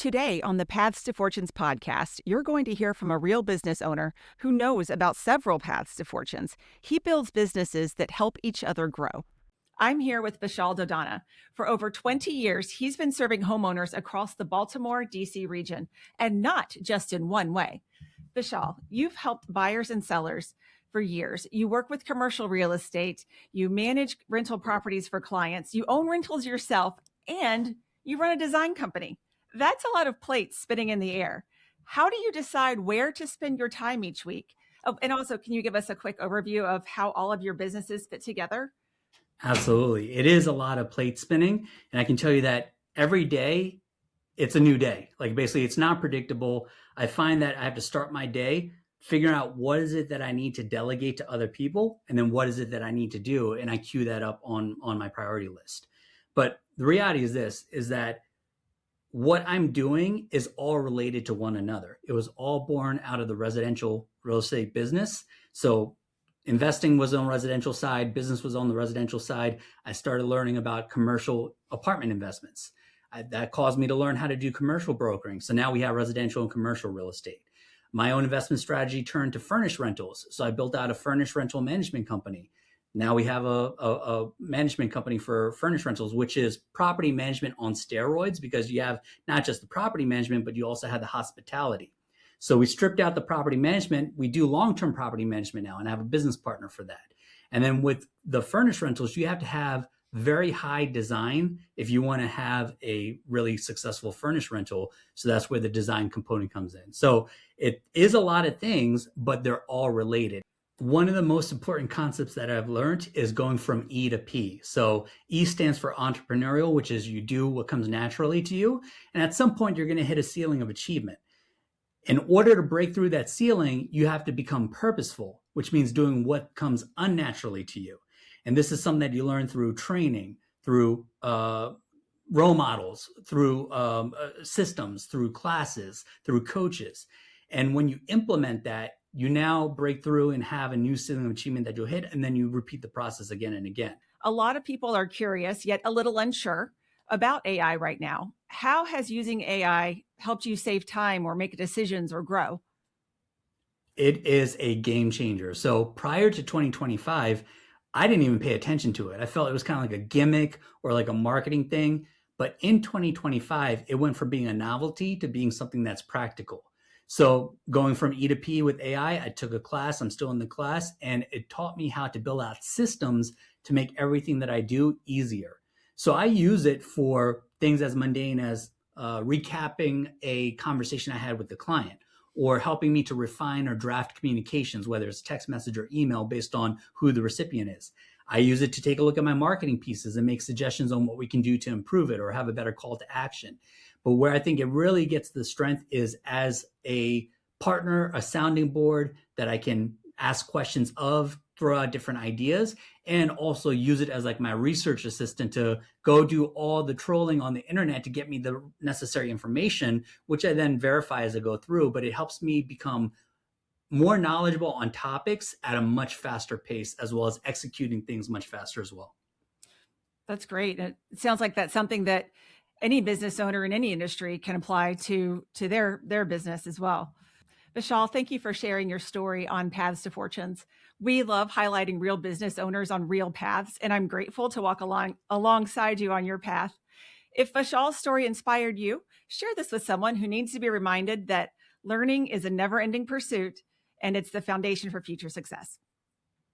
Today on the Paths to Fortunes podcast, you're going to hear from a real business owner who knows about several paths to fortunes. He builds businesses that help each other grow. I'm here with Vishal Doddanna. For over 20 years, he's been serving homeowners across the Baltimore, D.C. region, and not just in one way. Vishal, you've helped buyers and sellers for years. You work with commercial real estate, you manage rental properties for clients, you own rentals yourself, and you run a design company. That's a lot of plates spinning in the air. How do you decide where to spend your time each week? Oh, and also, can you give us a quick overview of how all of your businesses fit together? Absolutely. It is a lot of plate spinning. And I can tell you that every day it's a new day. Like basically it's not predictable. I find that I have to start my day figuring out what is it that I need to delegate to other people, and then what is it that I need to do. And I queue that up on my priority list. But the reality is this, is that what I'm doing is all related to one another. It was all born out of the residential real estate business. So investing was on the residential side, business was on the residential side. I started learning about commercial apartment investments. That caused me to learn how to do commercial brokering. So now we have residential and commercial real estate. My own investment strategy turned to furnished rentals. So I built out a furnished rental management company. Now we have a management company for furnished rentals, which is property management on steroids, because you have not just the property management, but you also have the hospitality. So we stripped out the property management. We do long-term property management now, and I have a business partner for that. And then with the furnished rentals, you have to have very high design if you want to have a really successful furnished rental. So that's where the design component comes in. So it is a lot of things, but they're all related. One of the most important concepts that I've learned is going from E to P. So E stands for entrepreneurial, which is you do what comes naturally to you. And at some point, you're going to hit a ceiling of achievement. In order to break through that ceiling, you have to become purposeful, which means doing what comes unnaturally to you. And this is something that you learn through training, through role models, through systems, through classes, through coaches. And when you implement that, you now break through and have a new ceiling of achievement that you'll hit, and then you repeat the process again and again. A lot of people are curious, yet a little unsure about AI right now. How has using AI helped you save time or make decisions or grow? It is a game changer. So prior to 2025, I didn't even pay attention to it. I felt it was kind of like a gimmick or like a marketing thing. But in 2025, it went from being a novelty to being something that's practical. So going from E to P with AI, I took a class, I'm still in the class, and it taught me how to build out systems to make everything that I do easier. So I use it for things as mundane as recapping a conversation I had with the client, or helping me to refine or draft communications, whether it's text message or email based on who the recipient is. I use it to take a look at my marketing pieces and make suggestions on what we can do to improve it or have a better call to action. But where I think it really gets the strength is as a partner, a sounding board that I can ask questions of, throw out different ideas, and also use it as like my research assistant to go do all the trolling on the internet to get me the necessary information, which I then verify as I go through. But it helps me become more knowledgeable on topics at a much faster pace, as well as executing things much faster as well. That's great. It sounds like that's something that any business owner in any industry can apply to their business as well. Vishal, thank you for sharing your story on Paths to Fortunes. We love highlighting real business owners on real paths, and I'm grateful to walk alongside you on your path. If Vishal's story inspired you, share this with someone who needs to be reminded that learning is a never-ending pursuit, and it's the foundation for future success.